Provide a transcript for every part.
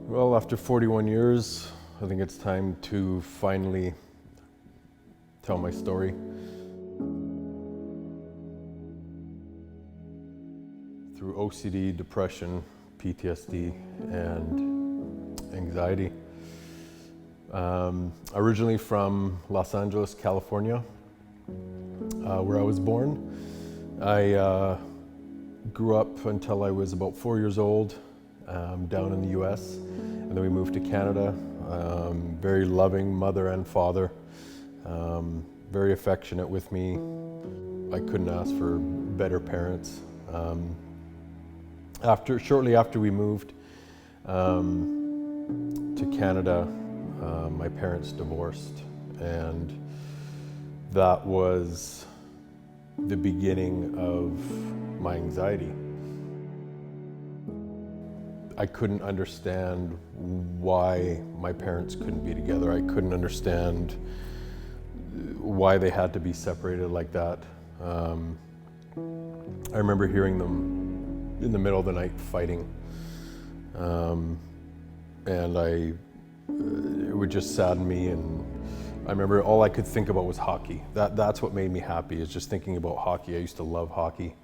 Well, after 41 years, I think it's time to finally tell my story. Through OCD, depression, PTSD, and anxiety. Originally from Los Angeles, California, where I was born. I grew up until I was about 4 years old, down in the US, and then we moved to Canada. Very loving mother and father, very affectionate with me. I couldn't ask for better parents. Shortly after we moved to Canada, my parents divorced, and that was the beginning of my anxiety. I couldn't understand why my parents couldn't be together. I couldn't understand why they had to be separated like that. I remember hearing them in the middle of the night fighting, and it would just sadden me. And I remember all I could think about was hockey. That's what made me happy, is just thinking about hockey. I used to love hockey,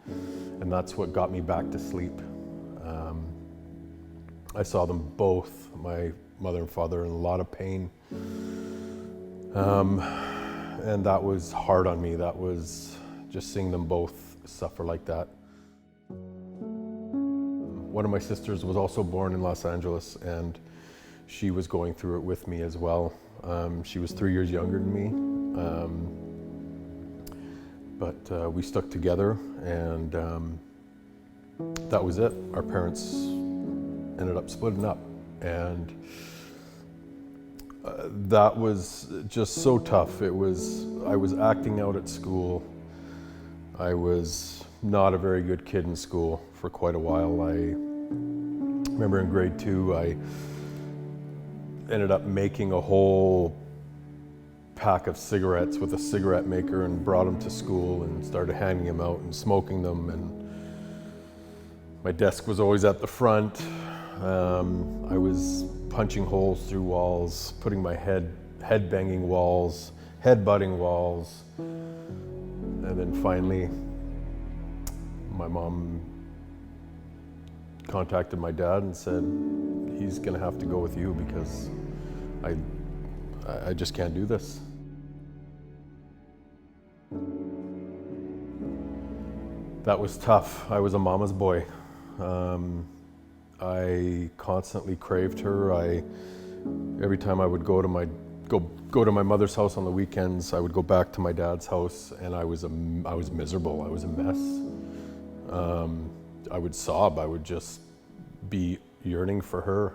and that's what got me back to sleep. I saw them both, my mother and father, in a lot of pain. And that was hard on me. That was just seeing them both suffer like that. One of my sisters was also born in Los Angeles, and she was going through it with me as well. She was 3 years younger than me, but we stuck together, and that was it. Our parents ended up splitting up, and that was just so tough. I was acting out at school. I was not a very good kid in school for quite a while. I remember in grade 2, I ended up making a whole pack of cigarettes with a cigarette maker and brought them to school and started handing them out and smoking them. And my desk was always at the front. I was punching holes through walls, putting my head banging walls, head butting walls. And then finally, my mom contacted my dad and said, he's gonna have to go with you because I just can't do this. That was tough. I was a mama's boy. I constantly craved her. Every time I would go to my mother's house on the weekends, I would go back to my dad's house, and I was miserable. I was a mess. I would sob. I would just be yearning for her,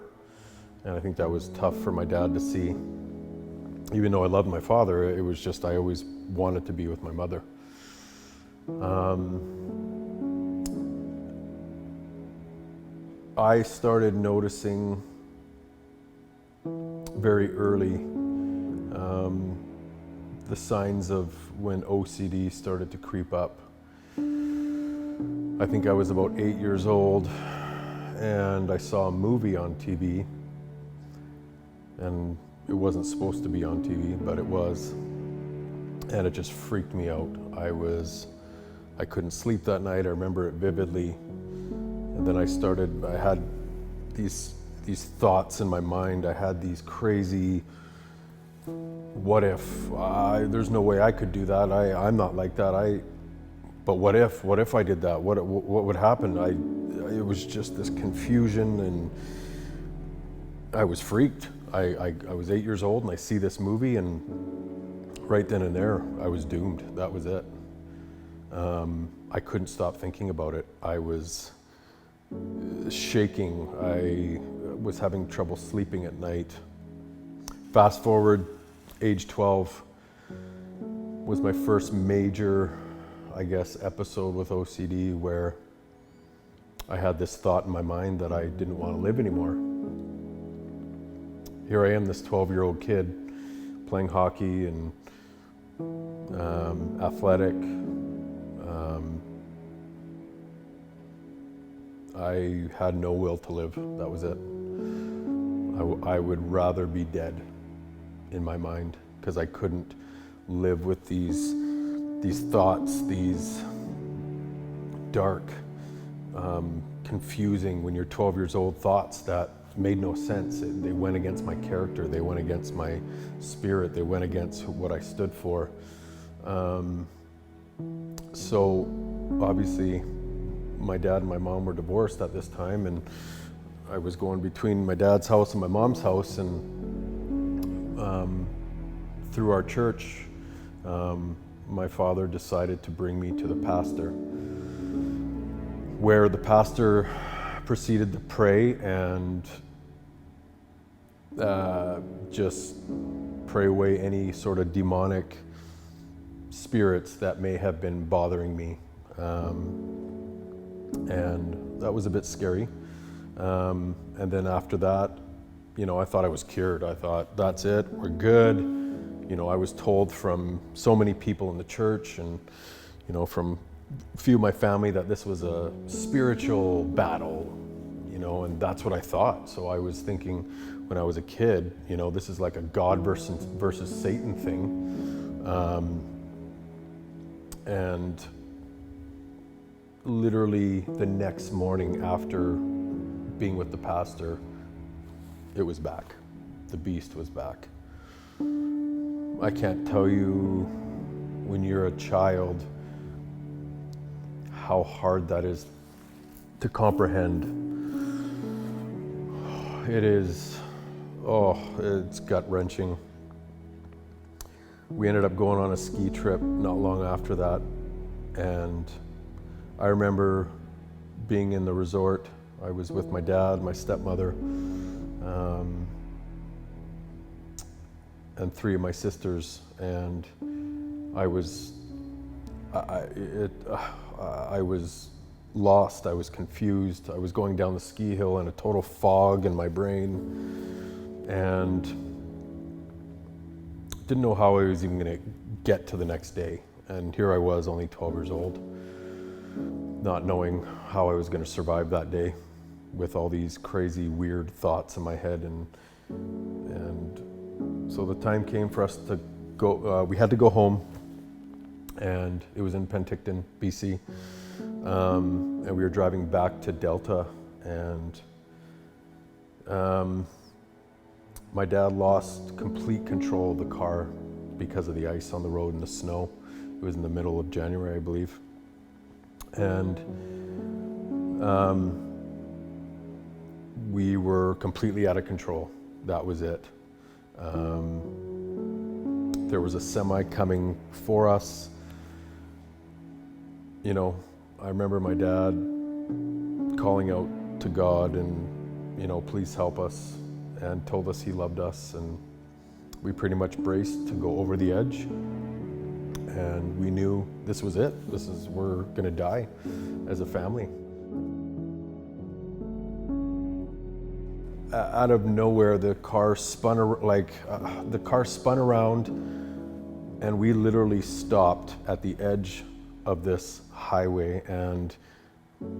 and I think that was tough for my dad to see. Even though I loved my father, it was just I always wanted to be with my mother. I started noticing very early the signs of when OCD started to creep up. I think I was about 8 years old, and I saw a movie on TV, and it wasn't supposed to be on TV, but it was, and it just freaked me out. I couldn't sleep that night. I remember it vividly. And then I had these thoughts in my mind. I had these crazy, what if? There's no way I could do that. I'm not like that. But what if I did that? What would happen? It was just this confusion, and I was freaked. I was 8 years old, and I see this movie, and right then and there, I was doomed. That was it. I couldn't stop thinking about it. I was shaking. I was having trouble sleeping at night. Fast forward, age 12 was my first major, I guess, episode with OCD, where I had this thought in my mind that I didn't want to live anymore. Here I am, this 12-year-old kid playing hockey and athletic. I had no will to live. That was it. I would rather be dead in my mind, because I couldn't live with these thoughts, these dark, confusing, when you're 12 years old, thoughts that made no sense. They went against my character, they went against my spirit, they went against what I stood for. So obviously my dad and my mom were divorced at this time, and I was going between my dad's house and my mom's house, and through our church, my father decided to bring me to the pastor, where the pastor proceeded to pray and just pray away any sort of demonic spirits that may have been bothering me. And that was a bit scary. And then after that, I thought I was cured. I thought, that's it, we're good. I was told from so many people in the church and, from a few of my family that this was a spiritual battle, and that's what I thought. So I was thinking when I was a kid, this is like a God versus Satan thing. And literally the next morning after being with the pastor, it was back. The beast was back. I can't tell you, when you're a child, how hard that is to comprehend. It is, it's gut-wrenching. We ended up going on a ski trip not long after that, and I remember being in the resort. I was with my dad, my stepmother, and three of my sisters, and I was lost, I was confused. I was going down the ski hill in a total fog in my brain, and didn't know how I was even gonna get to the next day. And here I was, only 12 years old, not knowing how I was gonna survive that day with all these crazy, weird thoughts in my head. And so the time came for us to go, we had to go home, and it was in Penticton, BC. And we were driving back to Delta, and my dad lost complete control of the car because of the ice on the road and the snow. It was in the middle of January, I believe. And we were completely out of control. That was it. There was a semi coming for us. I remember my dad calling out to God and, please help us, and told us he loved us, and we pretty much braced to go over the edge. And we knew this was it. We're gonna die as a family. Out of nowhere, the car spun around, and we literally stopped at the edge of this highway and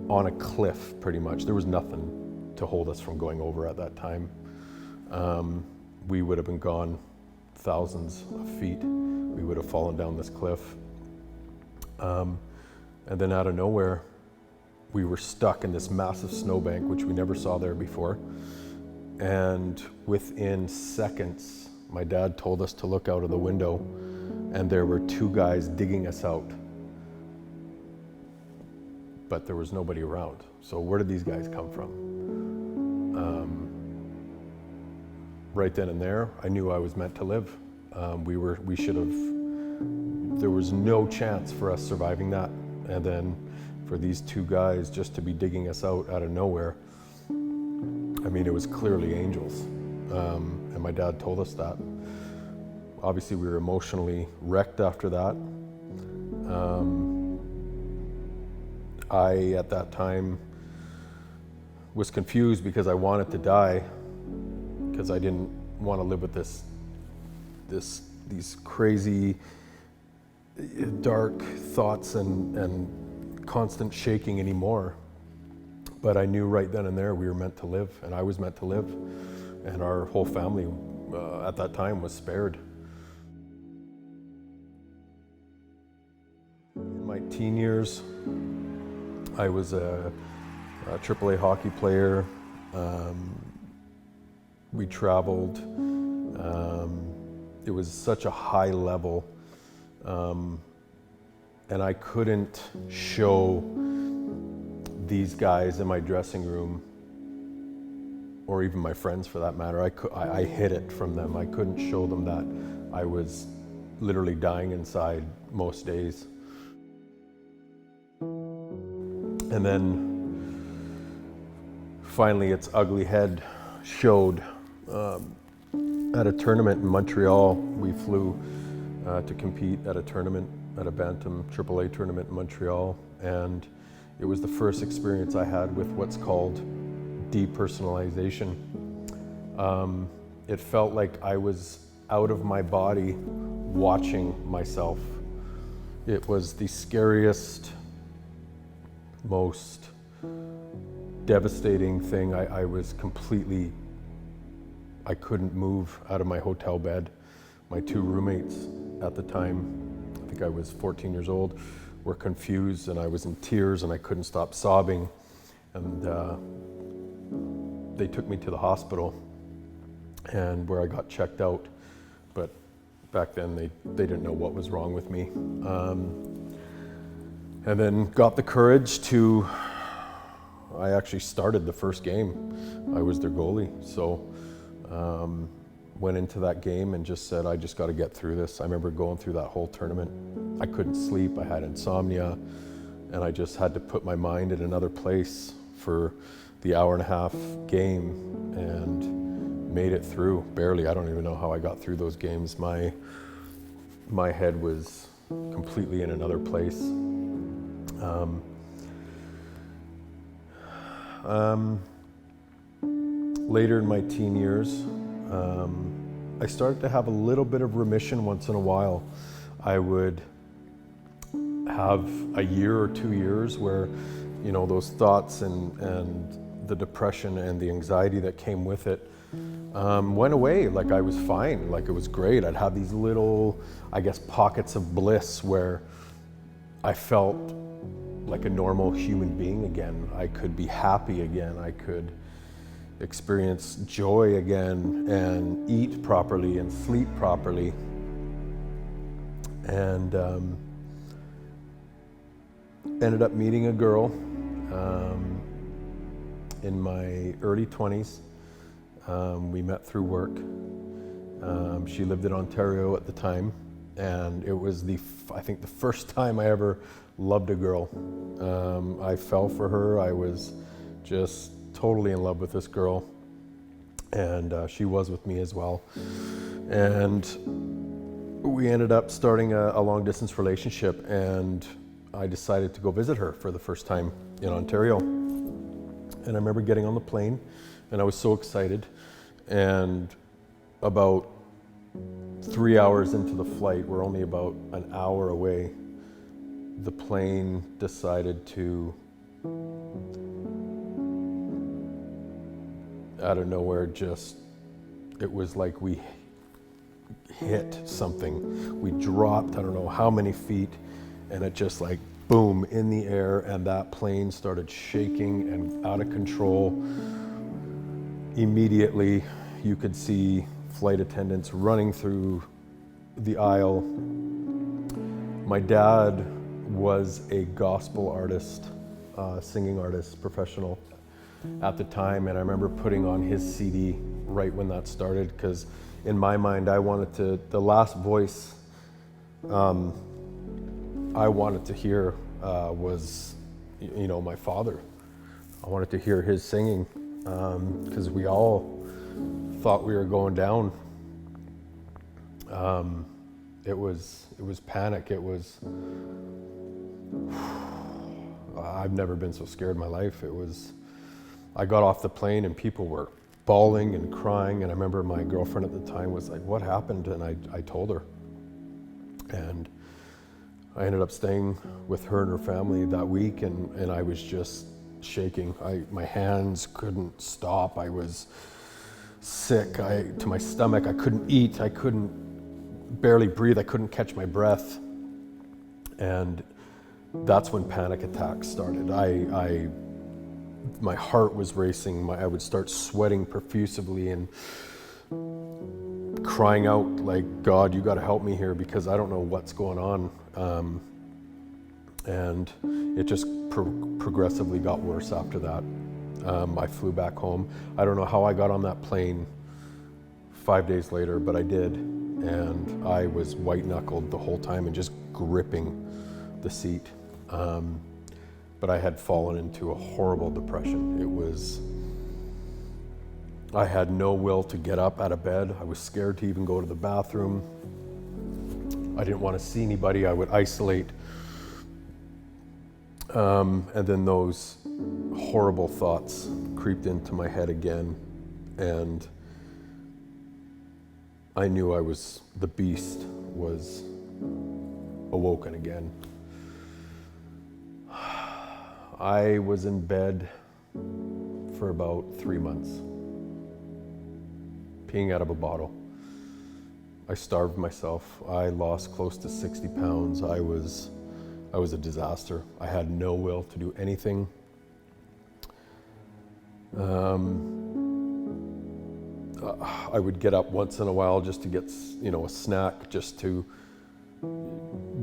on a cliff, pretty much. There was nothing to hold us from going over at that time. We would have been gone thousands of feet. We would have fallen down this cliff. And then out of nowhere, we were stuck in this massive snowbank, which we never saw there before. And within seconds, my dad told us to look out of the window, and there were two guys digging us out. But there was nobody around. So where did these guys come from? Right then and there, I knew I was meant to live. We should have, there was no chance for us surviving that. And then for these two guys just to be digging us out of nowhere, it was clearly angels. And my dad told us that. Obviously we were emotionally wrecked after that. I, at that time, was confused because I wanted to die, because I didn't want to live with these crazy, dark thoughts and constant shaking anymore. But I knew right then and there we were meant to live, and I was meant to live, and our whole family at that time was spared. In my teen years, I was a AAA hockey player. We traveled. It was such a high level, and I couldn't show these guys in my dressing room, or even my friends for that matter. I hid it from them. I couldn't show them that I was literally dying inside most days. And then finally its ugly head showed at a tournament in Montreal. We flew to compete at a tournament, at a Bantam AAA tournament in Montreal, and it was the first experience I had with what's called depersonalization. It felt like I was out of my body watching myself. It was the scariest, most devastating thing. I was completely, I couldn't move out of my hotel bed. My two roommates at the time, I think I was 14 years old, were confused, and I was in tears and I couldn't stop sobbing. And they took me to the hospital, and where I got checked out. But back then they didn't know what was wrong with me. And then got the courage to, I actually started the first game. I was their goalie. So went into that game and just said, I just got to get through this. I remember going through that whole tournament. I couldn't sleep, I had insomnia, and I just had to put my mind in another place for the hour-and-a-half game, and made it through, barely. I don't even know how I got through those games. My head was completely in another place. Later in my teen years, I started to have a little bit of remission once in a while. I would have a year or 2 years where, you know, those thoughts and the depression and the anxiety that came with it went away. Like I was fine, like it was great. I'd have these little, I guess, pockets of bliss where I felt like a normal human being again. I could be happy again. I could experience joy again and eat properly and sleep properly. And ended up meeting a girl in my early 20s. We met through work. She lived in Ontario at the time, and it was I think the first time I ever loved a girl. I fell for her. I was just totally in love with this girl, and she was with me as well. And we ended up starting a long distance relationship, and I decided to go visit her for the first time in Ontario. And I remember getting on the plane, and I was so excited. And about 3 hours into the flight, we're only about an hour away, the plane decided to, out of nowhere, it was like we hit something. We dropped, I don't know how many feet, and it just like boom in the air, and that plane started shaking and out of control. Immediately you could see flight attendants running through the aisle. My dad was a gospel artist, singing artist, professional at the time, and I remember putting on his CD right when that started, because in my mind I wanted to, the last voice I wanted to hear was, you know, my father. I wanted to hear his singing, because we all thought we were going down. It was panic. It was, I've never been so scared in my life. I got off the plane and people were bawling and crying, and I remember my girlfriend at the time was like, what happened? And I told her. And I ended up staying with her and her family that week, and I was just shaking. My hands couldn't stop. I was sick to my stomach. I couldn't eat. I couldn't barely breathe. I couldn't catch my breath. And that's when panic attacks started. My heart was racing. I would start sweating profusely and crying out like, God, you got to help me here because I don't know what's going on. And it just progressively got worse after that. I flew back home. I don't know how I got on that plane 5 days later, but I did. And I was white-knuckled the whole time and just gripping the seat. But I had fallen into a horrible depression. I had no will to get up out of bed. I was scared to even go to the bathroom. I didn't want to see anybody. I would isolate. And then those horrible thoughts creeped into my head again. And I knew the beast was awoken again. I was in bed for about 3 months, peeing out of a bottle. I starved myself. I lost close to 60 pounds. I was a disaster. I had no will to do anything. I would get up once in a while just to get, a snack,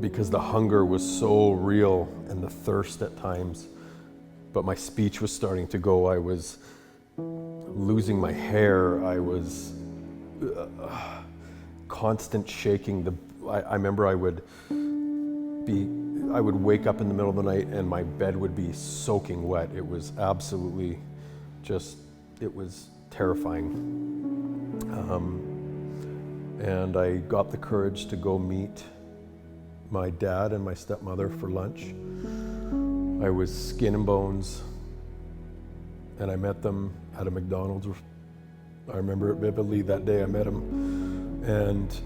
because the hunger was so real and the thirst at times. But my speech was starting to go. I was losing my hair. I was constant shaking. I remember I would wake up in the middle of the night and my bed would be soaking wet. It was absolutely it was terrifying. And I got the courage to go meet my dad and my stepmother for lunch. I was skin and bones, and I met them at a McDonald's. I remember it vividly. That day I met them, and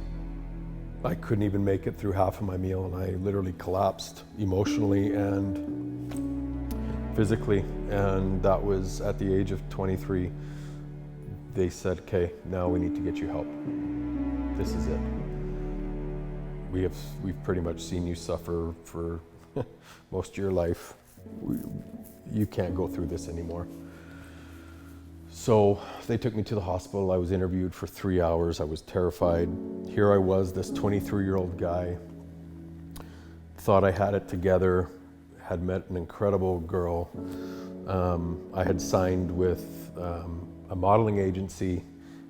I couldn't even make it through half of my meal, and I literally collapsed emotionally and physically. And that was at the age of 23. They said, okay, now we need to get you help. This is it. We've pretty much seen you suffer for most of your life. You can't go through this anymore. So they took me to the hospital. I was interviewed for 3 hours. I was terrified. Here I was, this 23-year-old guy, thought I had it together, had met an incredible girl. I had signed with a modeling agency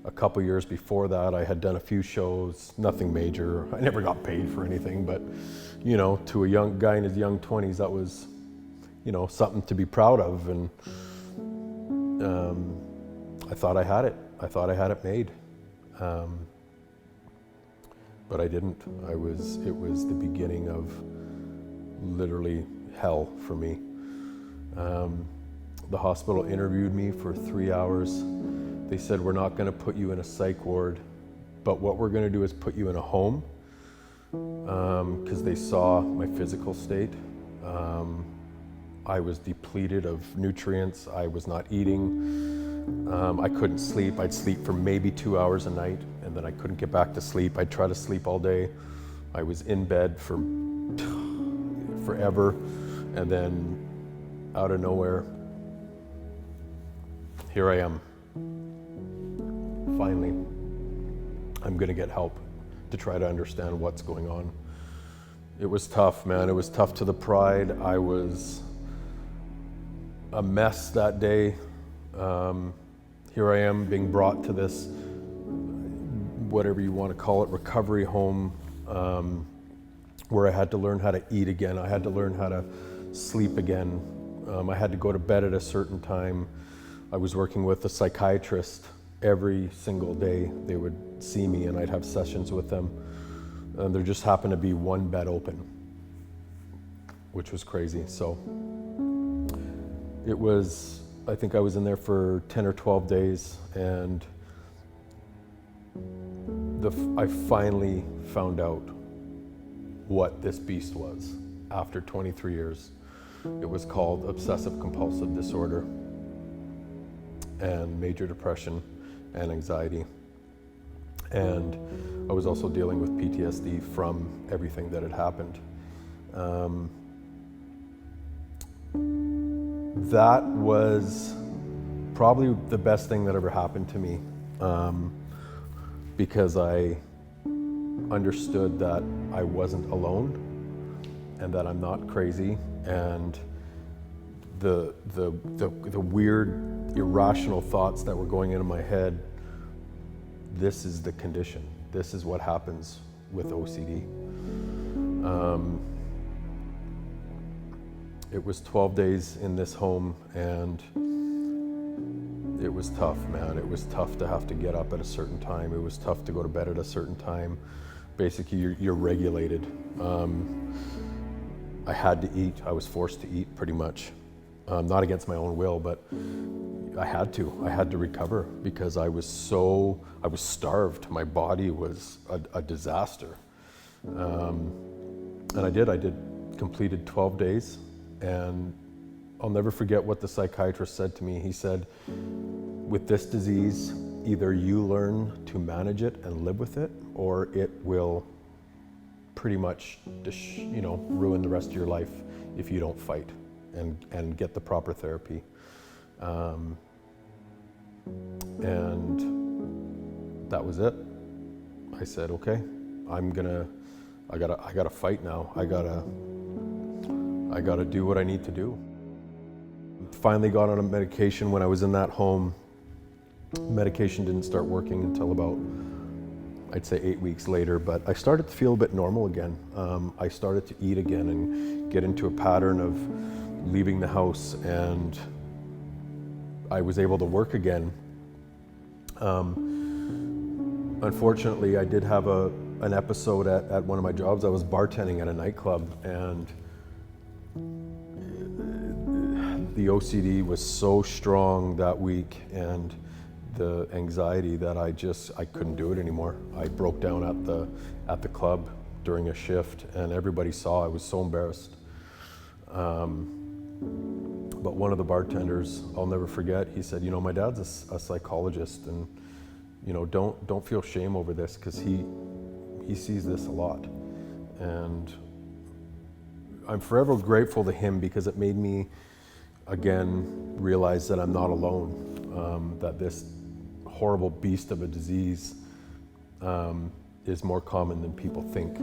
a couple years before that. I had done a few shows, nothing major. I never got paid for anything, but to a young guy in his young 20s, that was, something to be proud of. And I thought I had it. I thought I had it made. But I didn't. It was the beginning of literally hell for me. The hospital interviewed me for 3 hours. They said, we're not going to put you in a psych ward, but what we're going to do is put you in a home, because they saw my physical state. I was depleted of nutrients. I was not eating. I couldn't sleep. I'd sleep for maybe 2 hours a night, and then I couldn't get back to sleep. I'd try to sleep all day. I was in bed for forever, and then out of nowhere, here I am. Finally, I'm going to get help to try to understand what's going on. It was tough, man. It was tough to the pride. I was a mess that day. Here I am being brought to this, whatever you want to call it, recovery home, where I had to learn how to eat again. I had to learn how to sleep again. I had to go to bed at a certain time. I was working with a psychiatrist every single day. They would see me and I'd have sessions with them. And there just happened to be one bed open, which was crazy. So it was I think I was in there for 10 or 12 days, and I finally found out what this beast was after 23 years. It was called Obsessive-Compulsive Disorder and major depression and anxiety. And I was also dealing with PTSD from everything that had happened. That was probably the best thing that ever happened to me, because I understood that I wasn't alone and that I'm not crazy, and the weird, irrational thoughts that were going into my head, this is the condition. This is what happens with OCD. It was 12 days in this home, and it was tough, man. It was tough to have to get up at a certain time. It was tough to go to bed at a certain time. Basically, you're regulated. I had to eat. I was forced to eat pretty much. Not against my own will, but I had to. I had to recover because I was starved. My body was a disaster. And I did completed 12 days. And I'll never forget what the psychiatrist said to me. He said, with this disease, either you learn to manage it and live with it, or it will pretty much ruin the rest of your life if you don't fight and get the proper therapy. And that was it. I said, okay, I gotta fight now. I gotta do what I need to do. Finally got on a medication when I was in that home. Medication didn't start working until about, I'd say 8 weeks later, but I started to feel a bit normal again. I started to eat again and get into a pattern of leaving the house, and I was able to work again. Unfortunately, I did have an episode at one of my jobs. I was bartending at a nightclub, and the OCD was so strong that week, and the anxiety, that I couldn't do it anymore. I broke down at the club during a shift, and everybody saw. I was so embarrassed. But one of the bartenders, I'll never forget, he said, my dad's a psychologist, and don't feel shame over this, because he sees this a lot. And I'm forever grateful to him, because it made me again realize that I'm not alone, that this horrible beast of a disease is more common than people think.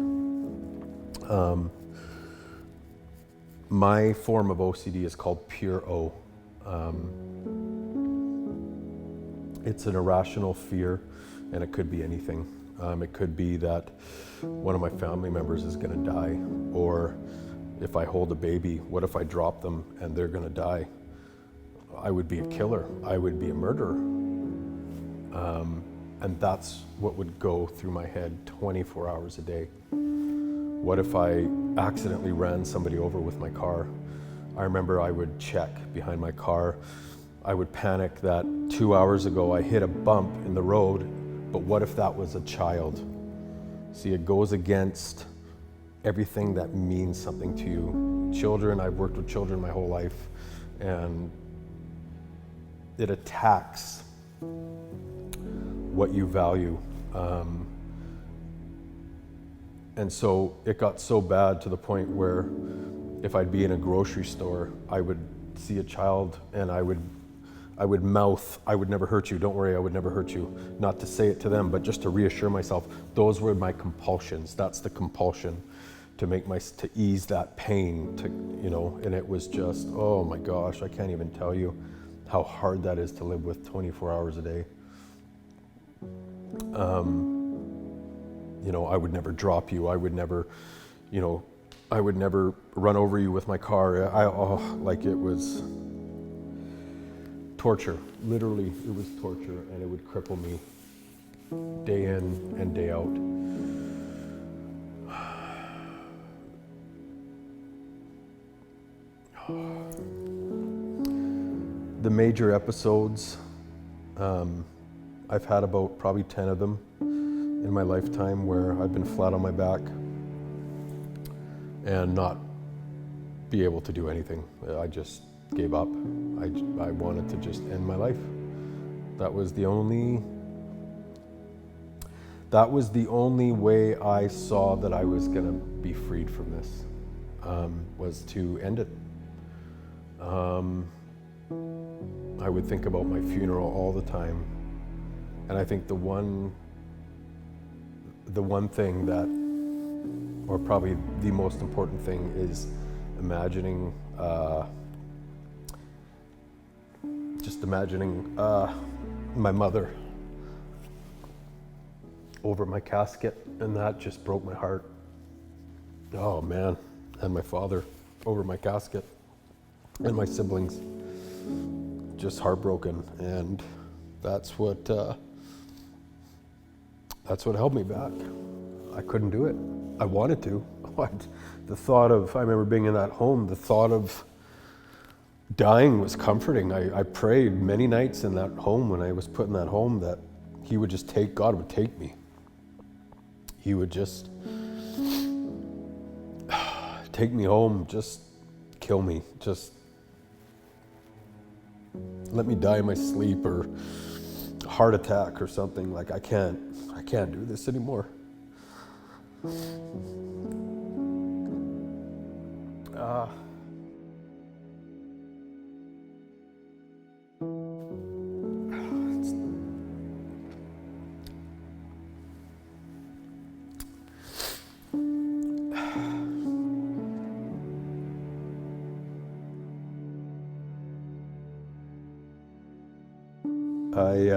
My form of OCD is called pure O. It's an irrational fear, and it could be anything. It could be that one of my family members is going to die, or if I hold a baby, what if I drop them and they're going to die? I would be a killer. I would be a murderer. And that's what would go through my head 24 hours a day. What if I accidentally ran somebody over with my car? I remember I would check behind my car. I would panic that 2 hours ago I hit a bump in the road, but what if that was a child? See, it goes against everything that means something to you. Children, I've worked with children my whole life, and it attacks what you value. And so it got so bad to the point where if I'd be in a grocery store, I would see a child and I would mouth, "I would never hurt you, don't worry, I would never hurt you." Not to say it to them, but just to reassure myself. Those were my compulsions. That's the compulsion, to ease that pain, and it was just, oh my gosh, I can't even tell you how hard that is to live with 24 hours a day. I would never drop you. I would never run over you with my car. It was torture. Literally, it was torture, and it would cripple me day in and day out. The major episodes, I've had about probably 10 of them in my lifetime where I've been flat on my back and not be able to do anything. I just gave up. I wanted to just end my life. That was the only way I saw that I was gonna be freed from this, was to end it. I would think about my funeral all the time, and I think the one thing that, or probably the most important thing, is imagining, my mother over my casket, and that just broke my heart. Oh man, and my father over my casket, and my siblings, just heartbroken, and that's what held me back. I couldn't do it. I wanted to. The thought of, I remember being in that home, the thought of dying was comforting. I prayed many nights in that home when I was put in that home that he would just God would take me. He would just take me home, just kill me, just let me die in my sleep, or a heart attack or something. Like, I can't do this anymore.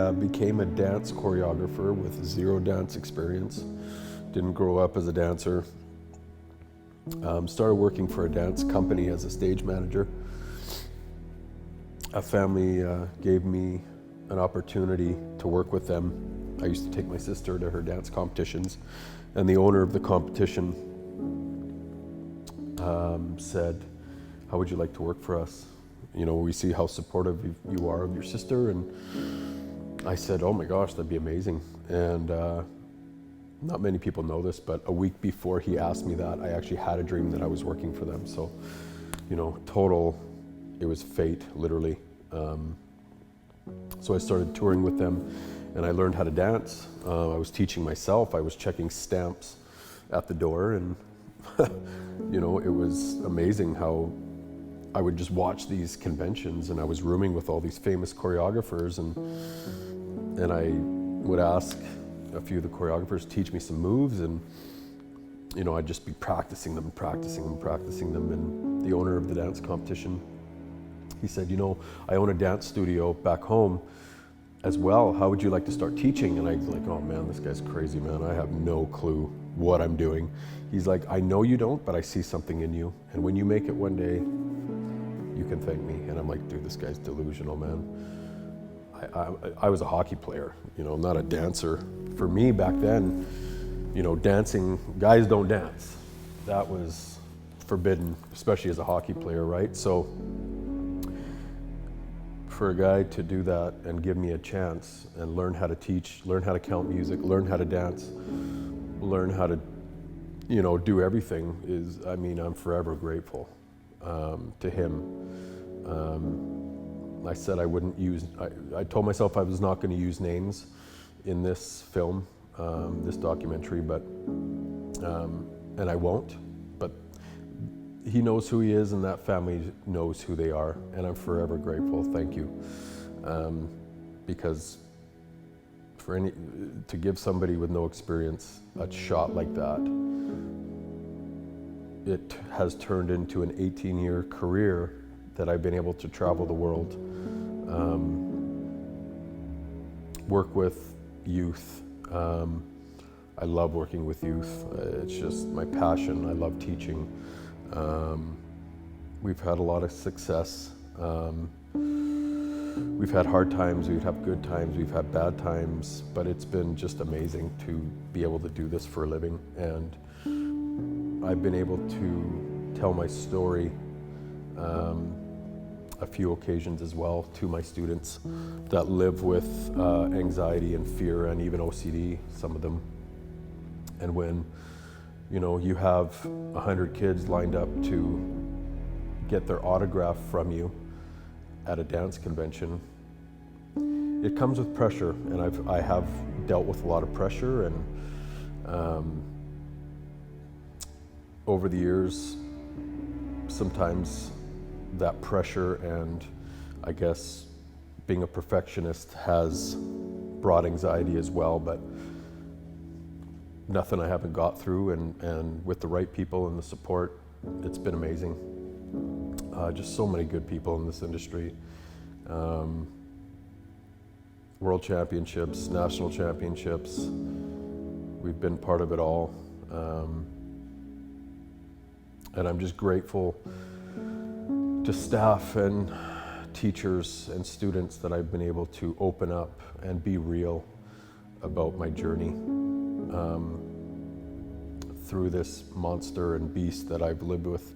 I became a dance choreographer with zero dance experience. Didn't grow up as a dancer. Started working for a dance company as a stage manager. A family gave me an opportunity to work with them. I used to take my sister to her dance competitions, and the owner of the competition said, "How would you like to work for us? You know, we see how supportive you are of your sister." And I said, "Oh my gosh, that'd be amazing." And not many people know this, but a week before he asked me that, I actually had a dream that I was working for them. So, you know, it was fate, literally. So I started touring with them, and I learned how to dance. I was teaching myself. I was checking stamps at the door, and you know, it was amazing how I would just watch these conventions, and I was rooming with all these famous choreographers, and I would ask a few of the choreographers to teach me some moves, and you know, I'd just be practicing them. And the owner of the dance competition, he said, "You know, I own a dance studio back home as well. How would you like to start teaching?" And I was like, "Oh man, this guy's crazy, man. I have no clue what I'm doing." He's like, "I know you don't, but I see something in you. And when you make it one day, you can thank me." And I'm like, "Dude, this guy's delusional, man." I was a hockey player, you know, not a dancer. For me back then, you know, dancing, guys don't dance. That was forbidden, especially as a hockey player, right? So for a guy to do that and give me a chance and learn how to teach, learn how to count music, learn how to dance, learn how to, you know, do everything I'm forever grateful to him. I said I wouldn't I told myself I was not going to use names in this film, this documentary, but, and I won't, but he knows who he is, and that family knows who they are, and I'm forever grateful. Thank you. Because to give somebody with no experience a shot like that, it has turned into an 18-year career that I've been able to travel the world, work with youth. I love working with youth. It's just my passion. I love teaching. We've had a lot of success. We've had hard times, we've had good times, we've had bad times, but it's been just amazing to be able to do this for a living. And I've been able to tell my story. a few occasions as well to my students that live with anxiety and fear and even OCD, some of them. And when, you have 100 kids lined up to get their autograph from you at a dance convention, it comes with pressure, and I have dealt with a lot of pressure, and over the years, sometimes that pressure and I guess being a perfectionist has brought anxiety as well, but nothing I haven't got through, and with the right people and the support, it's been amazing. Just so many good people in this industry. World championships, national championships, we've been part of it all. And I'm just grateful to staff and teachers and students that I've been able to open up and be real about my journey through this monster and beast that I've lived with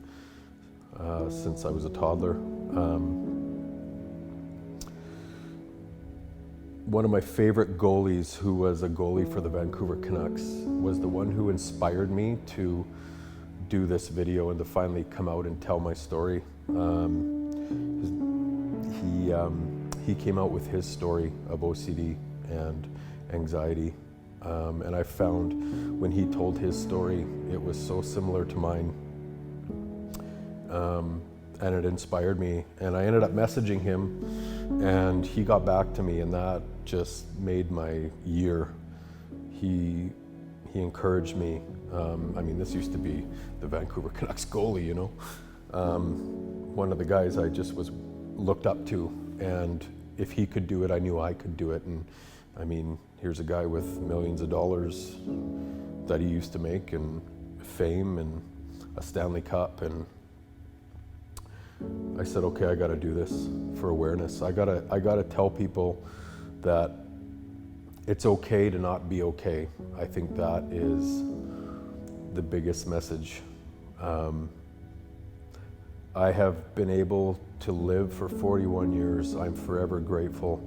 since I was a toddler. One of my favorite goalies, who was a goalie for the Vancouver Canucks, was the one who inspired me to do this video and to finally come out and tell my story. He came out with his story of OCD and anxiety, and I found when he told his story, it was so similar to mine, and it inspired me. And I ended up messaging him, and he got back to me, and that just made my year. He encouraged me. This used to be the Vancouver Canucks goalie, one of the guys I just was looked up to, and if he could do it, I knew I could do it. And here's a guy with millions of dollars that he used to make, and fame, and a Stanley Cup, and I said, okay, I gotta do this for awareness. I gotta tell people that it's okay to not be okay. I think that is the biggest message. I have been able to live for 41 years. I'm forever grateful.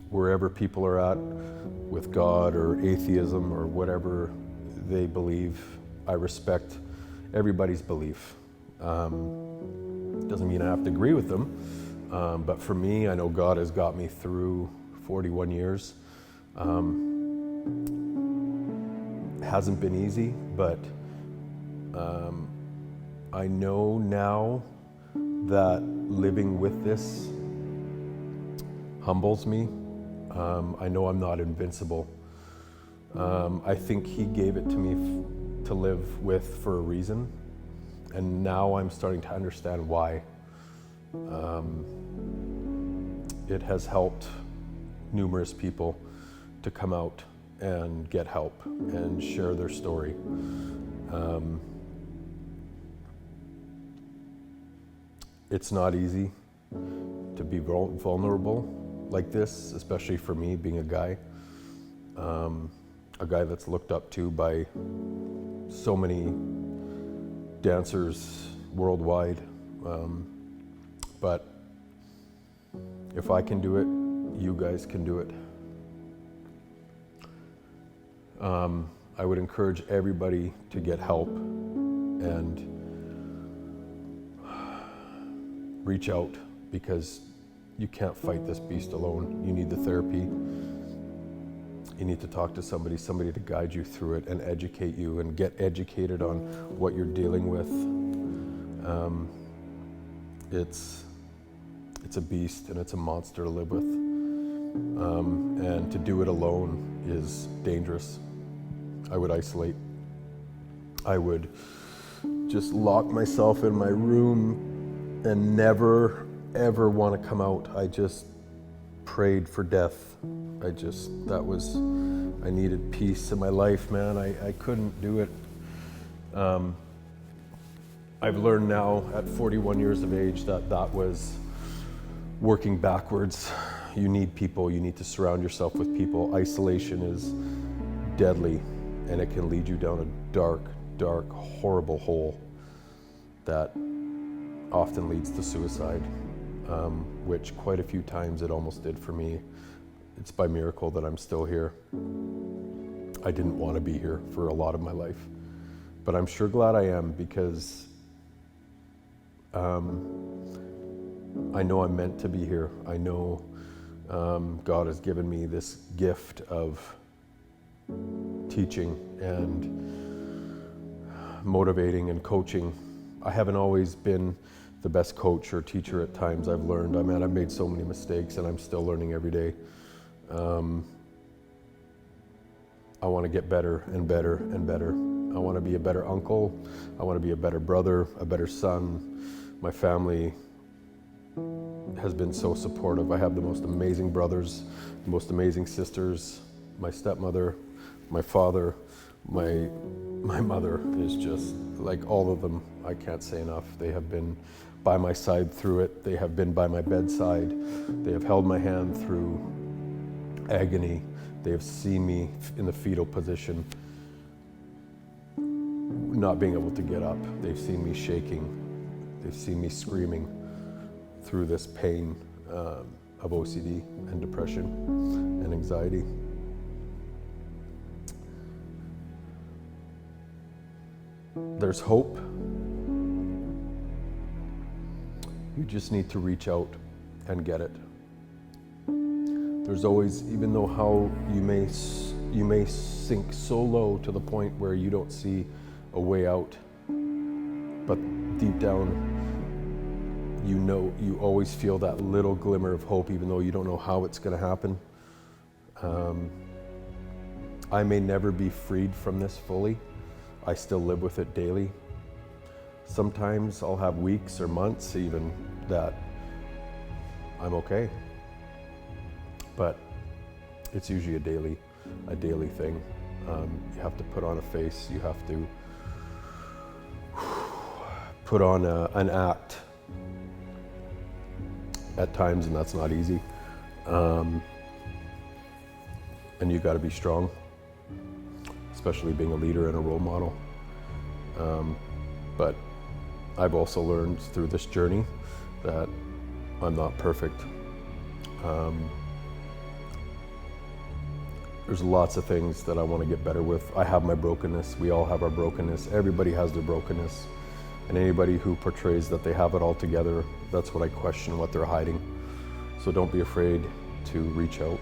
Wherever people are at with God or atheism or whatever they believe, I respect everybody's belief. Doesn't mean I have to agree with them, but for me, I know God has got me through 41 years. Hasn't been easy, but I know now that living with this humbles me. I know I'm not invincible. I think He gave it to me to live with for a reason, and now I'm starting to understand why. It has helped numerous people to come out and get help and share their story. It's not easy to be vulnerable like this, especially for me, being a guy that's looked up to by so many dancers worldwide. But if I can do it, you guys can do it. I would encourage everybody to get help and reach out, because you can't fight this beast alone. You need the therapy. You need to talk to somebody to guide you through it and educate you and get educated on what you're dealing with. It's a beast and it's a monster to live with. And to do it alone is dangerous. I would isolate. I would just lock myself in my room and never, ever want to come out. I just prayed for death. I needed peace in my life, man. I couldn't do it. I've learned now at 41 years of age that was working backwards. You need people. You need to surround yourself with people. Isolation is deadly, and it can lead you down a dark, dark, horrible hole that often leads to suicide, which quite a few times it almost did for me. It's by miracle that I'm still here. I didn't want to be here for a lot of my life, but I'm sure glad I am, because I know I'm meant to be here. I know God has given me this gift of teaching and motivating and coaching. I haven't always been the best coach or teacher at times. I've learned. I mean, I've made so many mistakes and I'm still learning every day. I want to get better and better and better. I want to be a better uncle. I want to be a better brother, a better son. My family has been so supportive. I have the most amazing brothers, the most amazing sisters. My stepmother, my father, my mother is just like all of them. I can't say enough. They have been by my side through it. They have been by my bedside. They have held my hand through agony. They have seen me in the fetal position, not being able to get up. They've seen me shaking. They've seen me screaming through this pain of OCD and depression and anxiety. There's hope. You just need to reach out and get it. There's always, even though how you may sink so low to the point where you don't see a way out, but deep down, you know, you always feel that little glimmer of hope, even though you don't know how it's going to happen. I may never be freed from this fully. I still live with it daily. Sometimes I'll have weeks or months even that I'm okay. But it's usually a daily thing. You have to put on a face. You have to put on an act at times, and that's not easy. And you got to be strong, especially being a leader and a role model. But I've also learned through this journey that I'm not perfect. There's lots of things that I want to get better with. I have my brokenness. We all have our brokenness. Everybody has their brokenness. And anybody who portrays that they have it all together, that's what I question, what they're hiding. So don't be afraid to reach out.